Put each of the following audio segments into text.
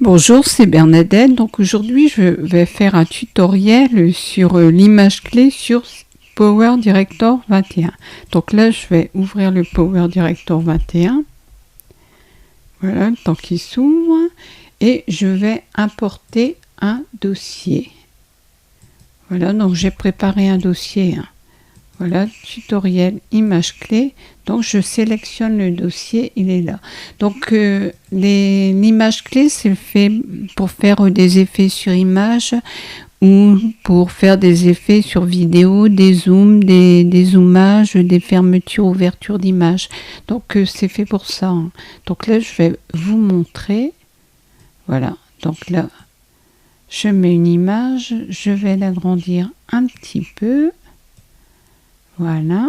Bonjour, c'est Bernadette. Donc aujourd'hui, je vais faire un tutoriel sur l'image clé sur Power Director 21. Donc là, je vais ouvrir le Power Director 21. Voilà, le temps qu'il s'ouvre. Et je vais importer un dossier. Voilà, donc j'ai préparé un dossier. Voilà, tutoriel image clé. Donc je sélectionne le dossier, il est là. Donc l'image clé, c'est fait pour faire des effets sur image ou pour faire des effets sur vidéo, des zooms, des zoomages, des fermetures, ouvertures d'images. Donc c'est fait pour ça. Donc là, je vais vous montrer. Voilà, donc là, je mets une image, je vais l'agrandir un petit peu. Voilà.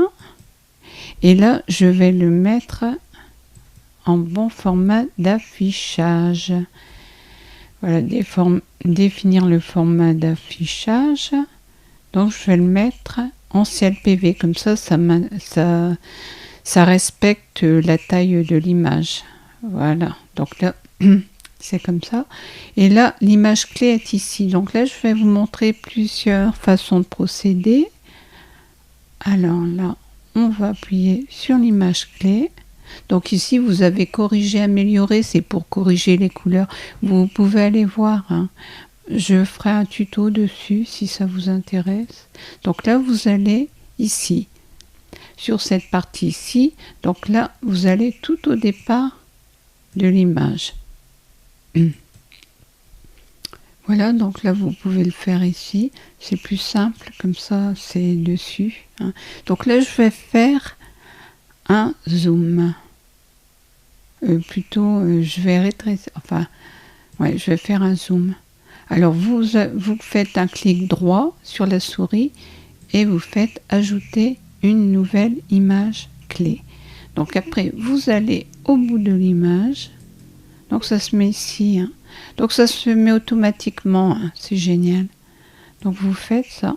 Et là, je vais le mettre en bon format d'affichage. Voilà, définir le format d'affichage. Donc, je vais le mettre en CLPV. Comme ça, ça respecte la taille de l'image. Voilà. Donc là, c'est comme ça. Et là, l'image clé est ici. Donc là, je vais vous montrer plusieurs façons de procéder. Alors là, on va appuyer sur l'image clé. Donc ici, vous avez corrigé, amélioré, c'est pour corriger les couleurs. Vous pouvez aller voir, je ferai un tuto dessus si ça vous intéresse. Donc là, vous allez ici, sur cette partie ici. Donc là, vous allez tout au départ de l'image. Voilà, donc là, vous pouvez le faire ici. C'est plus simple, comme ça, c'est dessus. Donc là, je vais faire un zoom. Je vais rétrécir. Enfin, ouais, je vais faire un zoom. Alors, vous faites un clic droit sur la souris et vous faites ajouter une nouvelle image clé. Donc après, vous allez au bout de l'image. Donc ça se met ici. Donc ça se met automatiquement. C'est génial. Donc vous faites ça.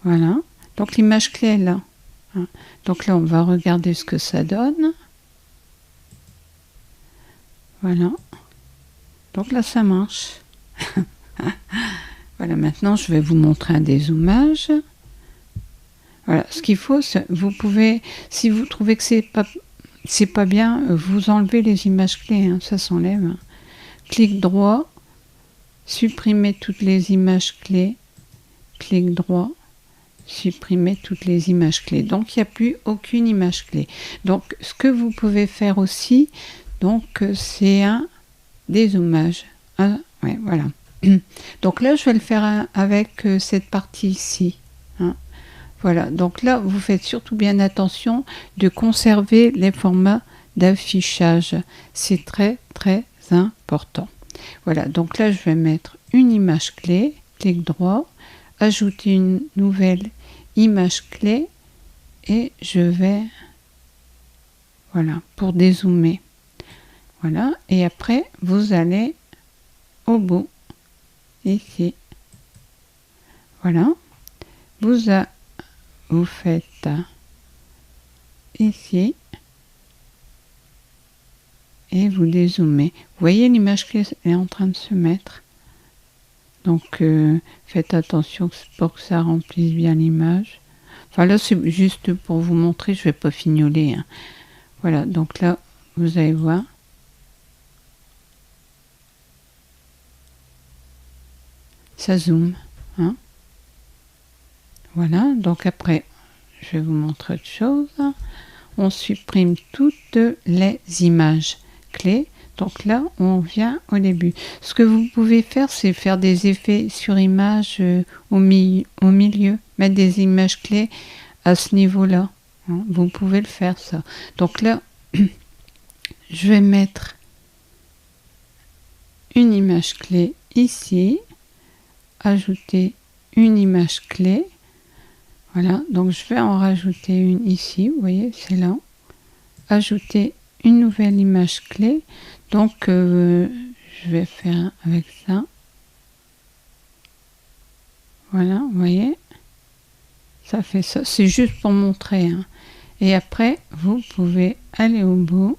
Voilà. Donc l'image clé est là. Donc là, on va regarder ce que ça donne. Voilà. Donc là, ça marche. Voilà, maintenant, je vais vous montrer un dézoomage. Voilà, ce qu'il faut, vous pouvez, si vous trouvez que c'est pas bien, vous enlevez les images clés, ça s'enlève. Clic droit, supprimer toutes les images clés. Clic droit, supprimer toutes les images clés. Donc, il n'y a plus aucune image clé. Donc, ce que vous pouvez faire aussi, donc, c'est un dézoomage. Ouais, voilà. Donc là, je vais le faire avec cette partie ici. Voilà. Donc là, vous faites surtout bien attention de conserver les formats d'affichage. C'est très, très important. Voilà. Donc là, je vais mettre une image clé. Clic droit. Ajouter une nouvelle image clé et je vais, voilà, pour dézoomer. Voilà, et après vous allez au bout ici. Voilà, vous faites ici et vous dézoomez. Vous voyez, l'image clé est en train de se mettre. Donc, faites attention pour que ça remplisse bien l'image. Enfin, là, c'est juste pour vous montrer, je ne vais pas fignoler. Voilà, donc là, vous allez voir. Ça zoome. Voilà, donc après, je vais vous montrer autre chose. On supprime toutes les images clés. Donc là, on vient au début. Ce que vous pouvez faire, c'est faire des effets sur image au milieu. Mettre des images clés à ce niveau-là. Vous pouvez le faire, ça. Donc là, je vais mettre une image clé ici. Ajouter une image clé. Voilà, donc je vais en rajouter une ici. Vous voyez, c'est là. Ajouter une nouvelle image clé. Donc, je vais faire avec ça. Voilà, vous voyez. Ça fait ça. C'est juste pour montrer. Et après, vous pouvez aller au bout.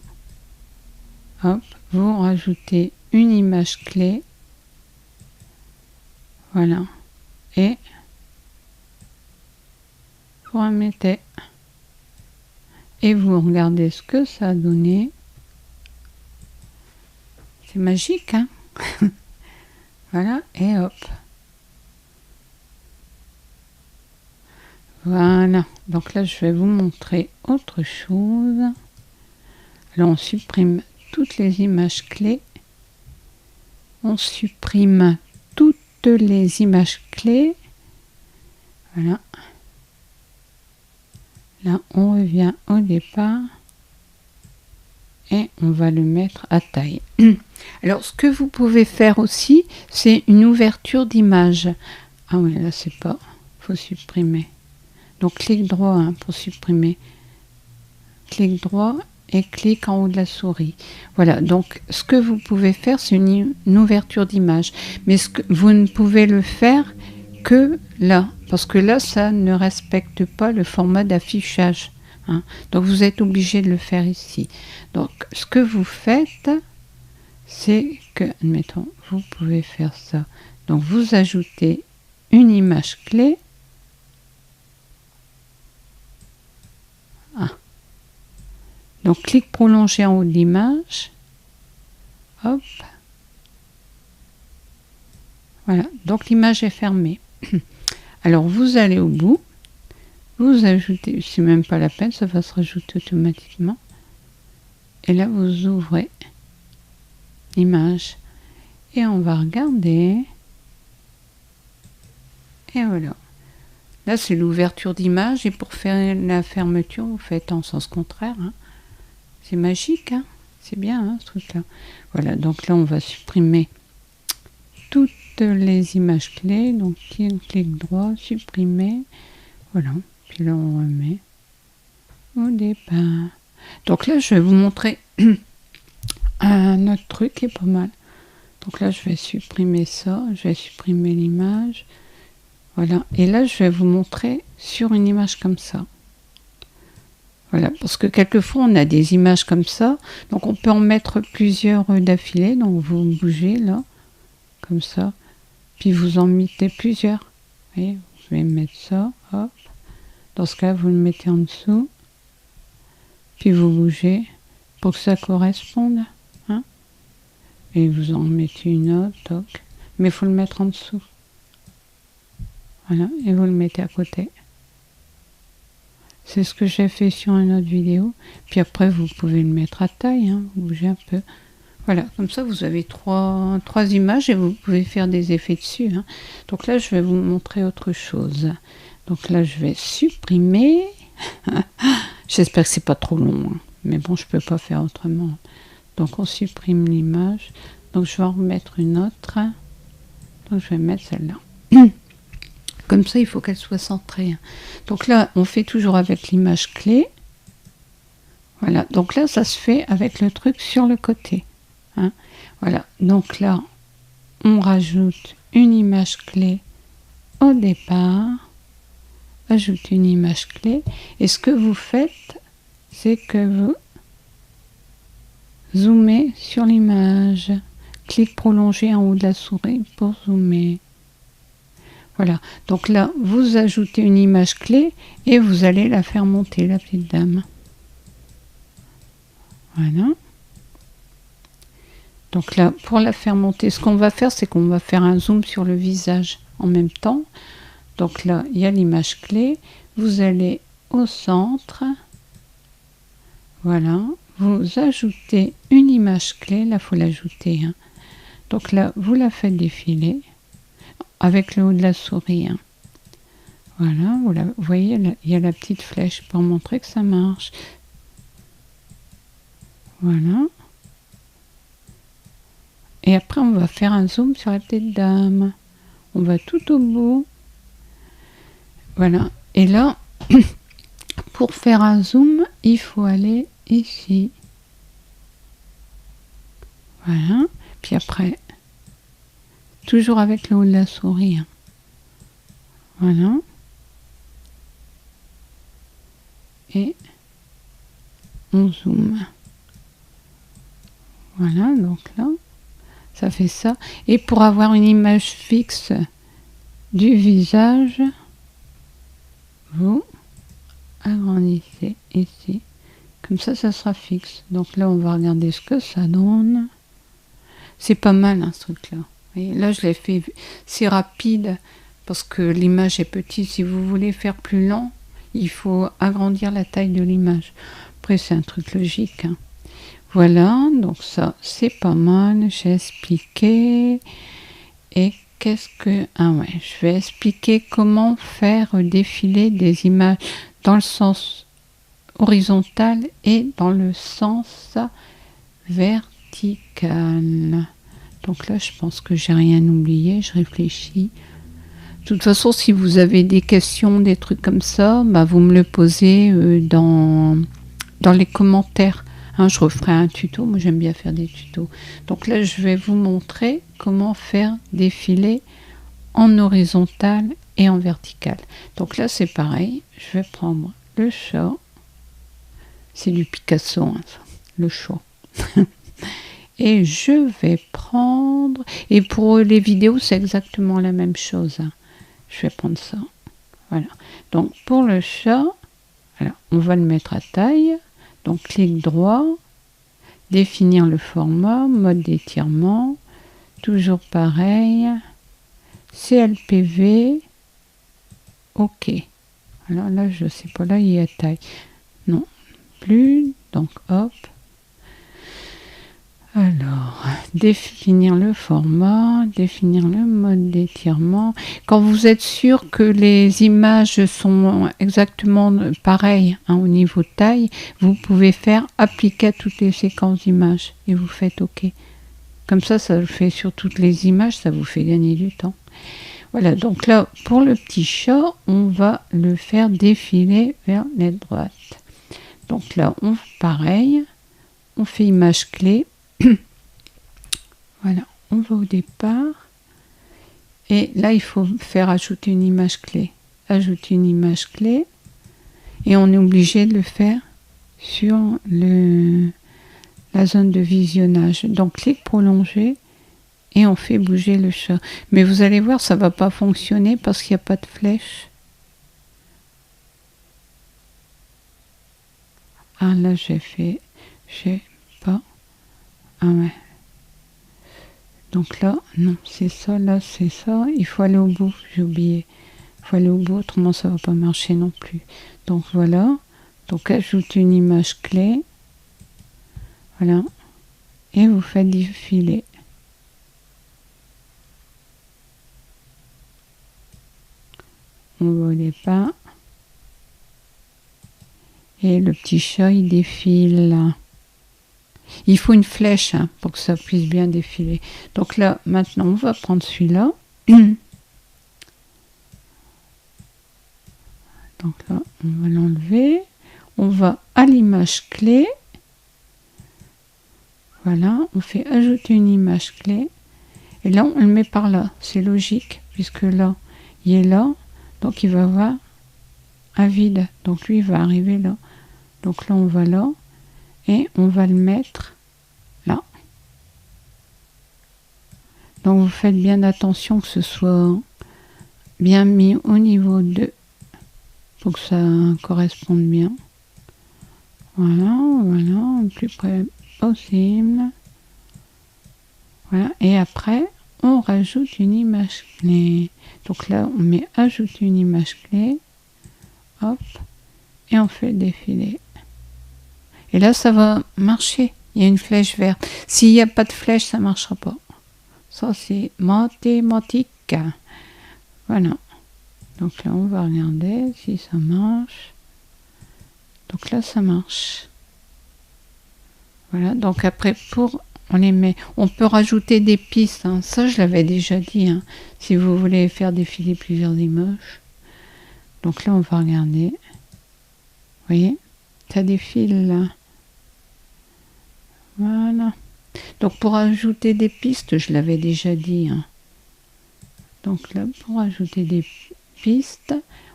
Hop, vous rajoutez une image clé, voilà, et vous remettez, et vous regardez ce que ça a donné. C'est magique, hein. Voilà, et hop. Voilà, donc là je vais vous montrer autre chose. Là on supprime toutes les images clés. On supprime toutes les images clés. Voilà. Là on revient au départ. Et on va le mettre à taille. Alors ce que vous pouvez faire aussi, c'est une ouverture d'image. Ah oui, là c'est pas, faut supprimer. Donc clic droit hein, pour supprimer. Clic droit et clic en haut de la souris. Voilà, donc ce que vous pouvez faire, c'est une ouverture d'image. Mais ce que, vous ne pouvez le faire que là, parce que là, ça ne respecte pas le format d'affichage. Hein. Donc vous êtes obligé de le faire ici. Donc ce que vous faites, c'est que, admettons, vous pouvez faire ça. Donc vous ajoutez une image clé. Ah. Donc clic prolongé en haut de l'image. Hop. Voilà, donc l'image est fermée. Alors vous allez au bout. Vous ajoutez, c'est même pas la peine, ça va se rajouter automatiquement. Et là, vous ouvrez l'image. Et on va regarder. Et voilà. Là, c'est l'ouverture d'image. Et pour faire la fermeture, vous faites en sens contraire. Hein. C'est magique. Hein. C'est bien, hein, ce truc-là. Voilà, donc là, on va supprimer toutes les images clés. Donc, clic droit, supprimer. Voilà. Puis là, on remet au départ. Donc là, je vais vous montrer un autre truc qui est pas mal. Donc là, je vais supprimer ça. Je vais supprimer l'image. Voilà. Et là, je vais vous montrer sur une image comme ça. Voilà. Parce que quelquefois, on a des images comme ça. Donc, on peut en mettre plusieurs d'affilée. Donc, vous bougez là. Comme ça. Puis, vous en mettez plusieurs. Vous voyez, je vais mettre ça. Hop. Dans ce cas, vous le mettez en dessous. Puis vous bougez pour que ça corresponde. Hein, et vous en mettez une autre. Toc. Mais il faut le mettre en dessous. Voilà. Et vous le mettez à côté. C'est ce que j'ai fait sur une autre vidéo. Puis après, vous pouvez le mettre à taille. Hein, vous bougez un peu. Voilà. Comme ça, vous avez trois images et vous pouvez faire des effets dessus. Hein. Donc là, je vais vous montrer autre chose. Donc là, je vais supprimer. J'espère que c'est pas trop long. Hein. Mais bon, je peux pas faire autrement. Donc, on supprime l'image. Donc, je vais en remettre une autre. Donc, je vais mettre celle-là. Comme ça, il faut qu'elle soit centrée. Donc là, on fait toujours avec l'image clé. Voilà. Donc là, ça se fait avec le truc sur le côté. Hein. Voilà. Donc là, on rajoute une image clé au départ. Ajoute une image clé. Et ce que vous faites, c'est que vous zoomez sur l'image. Clic prolongé en haut de la souris pour zoomer. Voilà. Donc là, vous ajoutez une image clé et vous allez la faire monter, la petite dame. Voilà. Donc là, pour la faire monter, ce qu'on va faire, c'est qu'on va faire un zoom sur le visage en même temps. Donc là, il y a l'image clé. Vous allez au centre. Voilà. Vous ajoutez une image clé. Là, il faut l'ajouter. Hein. Donc là, vous la faites défiler avec le haut de la souris. Hein. Voilà. Vous voyez, il y a la petite flèche pour montrer que ça marche. Voilà. Et après, on va faire un zoom sur la petite dame. On va tout au bout. Voilà. Et là, pour faire un zoom, il faut aller ici. Voilà. Puis après, toujours avec le haut de la souris. Voilà. Et on zoome. Voilà, donc là, ça fait ça. Et pour avoir une image fixe du visage, vous agrandissez ici. Comme ça sera fixe. Donc là, on va regarder ce que ça donne. C'est pas mal, hein, ce truc-là. Et là, je l'ai fait, c'est rapide, parce que l'image est petite. Si vous voulez faire plus lent, il faut agrandir la taille de l'image. Après, c'est un truc logique, hein. Voilà, donc ça, c'est pas mal. J'ai expliqué. Et qu'est-ce que... Ah ouais, je vais expliquer comment faire défiler des images dans le sens horizontal et dans le sens vertical. Donc là, je pense que j'ai rien oublié, je réfléchis. De toute façon, si vous avez des questions, des trucs comme ça, bah, vous me le posez dans les commentaires. Hein, je referai un tuto, moi j'aime bien faire des tutos. Donc là, je vais vous montrer comment faire défiler en horizontal et en vertical. Donc là, c'est pareil, je vais prendre le chat. C'est du Picasso, hein, ça, le chat. Et je vais prendre... Et pour les vidéos, c'est exactement la même chose, hein. Je vais prendre ça. Voilà. Donc, pour le chat, voilà, on va le mettre à taille. Donc, clic droit, définir le format, mode d'étirement, toujours pareil, CLPV, OK. Alors là, je sais pas, là, il y a taille. Non, plus, donc hop. Alors, définir le format, définir le mode d'étirement. Quand vous êtes sûr que les images sont exactement pareilles, hein, au niveau taille, vous pouvez faire appliquer à toutes les séquences d'images et vous faites OK. Comme ça, ça le fait sur toutes les images, ça vous fait gagner du temps. Voilà, donc là, pour le petit chat, on va le faire défiler vers la droite. Donc là, pareil, on fait image clé. Voilà, on va au départ. Et là, il faut faire ajouter une image clé. Ajouter une image clé. Et on est obligé de le faire sur la zone de visionnage. Donc, clic prolongé. Et on fait bouger le chat. Mais vous allez voir, ça ne va pas fonctionner parce qu'il n'y a pas de flèche. Ah, là, j'ai pas. Ah ouais. Donc là, non, c'est ça, là, c'est ça. Il faut aller au bout, j'ai oublié. Il faut aller au bout, autrement ça va pas marcher non plus. Donc voilà. Donc ajoute une image clé. Voilà. Et vous faites défiler. On va au départ. Et le petit chat, il défile là. Il faut une flèche, hein, pour que ça puisse bien défiler. Donc là, maintenant, on va prendre celui-là. Donc là, on va l'enlever. On va à l'image clé. Voilà, on fait ajouter une image clé. Et là, on le met par là. C'est logique, puisque là, il est là. Donc, il va avoir un vide. Donc, lui, il va arriver là. Donc là, on va là. Et on va le mettre là. Donc vous faites bien attention que ce soit bien mis au niveau 2 pour que ça corresponde bien. Voilà, voilà, le plus près possible. Voilà, et après, on rajoute une image clé. Donc là, on met ajouter une image clé. Hop, et on fait défiler. Et là, ça va marcher. Il y a une flèche verte. S'il n'y a pas de flèche, ça ne marchera pas. Ça, c'est mathématique. Voilà. Donc là, on va regarder si ça marche. Donc là, ça marche. Voilà. Donc après, on les met. On peut rajouter des pistes, hein. Ça, je l'avais déjà dit, hein. Si vous voulez faire défiler plusieurs images. Donc là, on va regarder. Vous voyez, ça défile là. Voilà. Donc pour ajouter des pistes, je l'avais déjà dit, hein. Donc là, pour ajouter des pistes,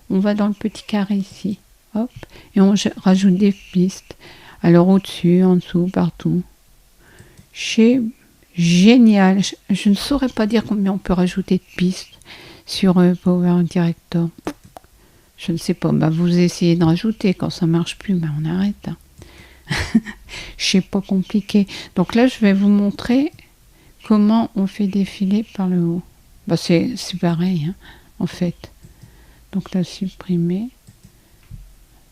on va dans le petit carré ici. Hop. Et on rajoute des pistes. Alors au-dessus, en dessous, partout. chez Génial. Je ne saurais pas dire combien on peut rajouter de pistes sur Power Director. Je ne sais pas. Bah, vous essayez de rajouter. Quand ça marche plus, bah, on arrête. C'est pas compliqué. Donc là, je vais vous montrer comment on fait défiler par le haut. Bah, c'est pareil, hein, en fait. Donc là, supprimer.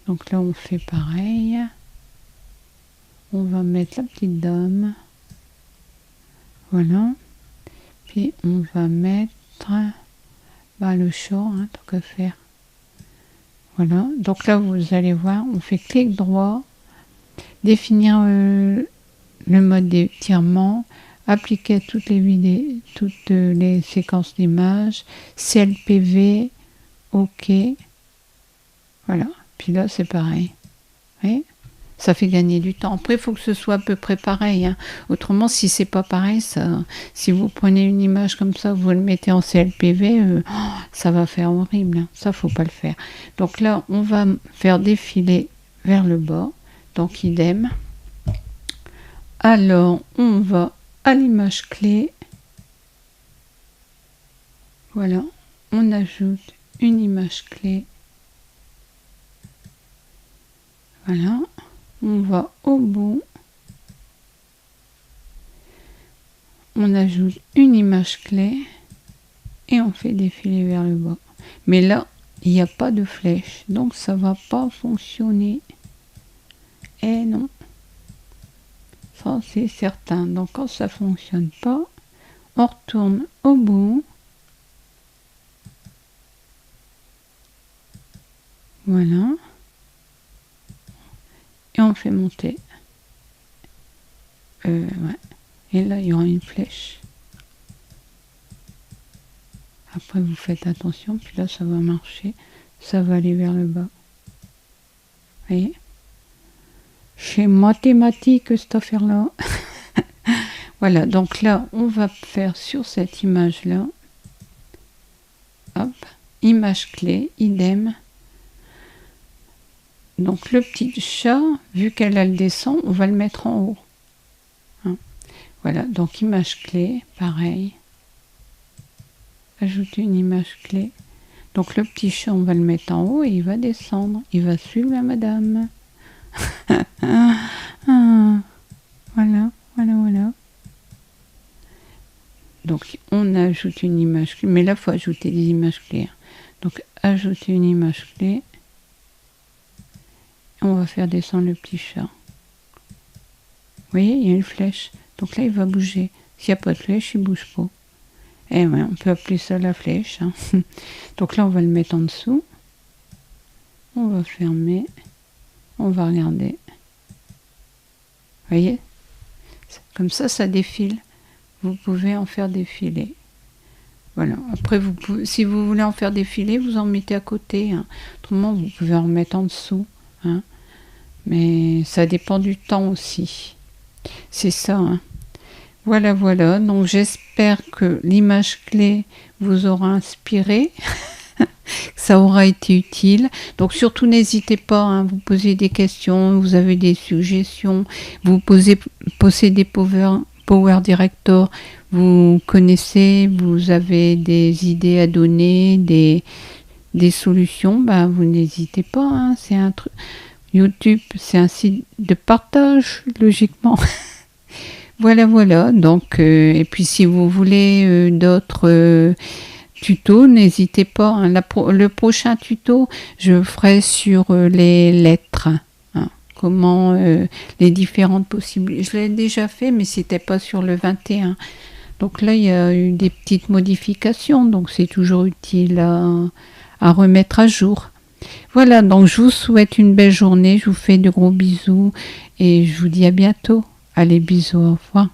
Donc là, on fait pareil. On va mettre la petite dame. Voilà. Puis on va mettre le short, hein, tant qu'à faire. Voilà. Donc là, vous allez voir, on fait clic droit, définir le mode d'étirement, appliquer à toutes les séquences d'images, CLPV, OK. Voilà. Puis là, c'est pareil. Vous voyez ? Ça fait gagner du temps. Après, il faut que ce soit à peu près pareil. Hein. Autrement, si c'est pas pareil, si vous prenez une image comme ça, vous le mettez en CLPV, ça va faire horrible. Hein. Ça, faut pas le faire. Donc là, on va faire défiler vers le bas. Donc, idem. Alors, on va à l'image clé. Voilà. On ajoute une image clé. Voilà. On va au bout, on ajoute une image clé et on fait défiler vers le bas. Mais là, il n'y a pas de flèche, donc ça va pas fonctionner. Et non, ça c'est certain. Donc quand ça fonctionne pas, on retourne au bout. Voilà. Et on fait monter. Ouais. Et là, il y aura une flèche. Après, vous faites attention. Puis là, ça va marcher. Ça va aller vers le bas. Vous voyez ? C'est mathématique, cette affaire-là. Voilà. Donc là, on va faire sur cette image-là. Hop. Image clé. Idem. Donc le petit chat, vu qu'elle a le descend, on va le mettre en haut. Hein. Voilà, donc image clé, pareil. Ajouter une image clé. Donc le petit chat, on va le mettre en haut et il va descendre. Il va suivre la madame. Voilà. Donc on ajoute une image clé. Mais là, il faut ajouter des images clés. Donc ajouter une image clé. On va faire descendre le petit chat. Vous voyez, il y a une flèche. Donc là, il va bouger. S'il n'y a pas de flèche, il ne bouge pas. Et ouais, on peut appeler ça la flèche. Hein. Donc là, on va le mettre en dessous. On va fermer. On va regarder. Vous voyez ? Comme ça, ça défile. Vous pouvez en faire défiler. Voilà. Après, si vous voulez en faire défiler, vous en mettez à côté. Hein. Autrement, vous pouvez en remettre en dessous. Hein. Mais ça dépend du temps aussi. C'est ça. Hein. Voilà. Donc j'espère que l'image clé vous aura inspiré. Ça aura été utile. Donc surtout n'hésitez pas, hein, vous posez des questions, vous avez des suggestions, vous possédez Power Director, vous connaissez, vous avez des idées à donner, des solutions, bah, vous n'hésitez pas. Hein, c'est un truc. YouTube, c'est un site de partage, logiquement. Voilà. Donc, et puis si vous voulez d'autres tutos, n'hésitez pas. Hein, le prochain tuto, je ferai sur les lettres. Hein, comment les différentes possibilités. Je l'ai déjà fait, mais c'était pas sur le 21. Donc là, il y a eu des petites modifications. Donc c'est toujours utile à remettre à jour. Voilà, donc je vous souhaite une belle journée, je vous fais de gros bisous et je vous dis à bientôt. Allez, bisous, au revoir.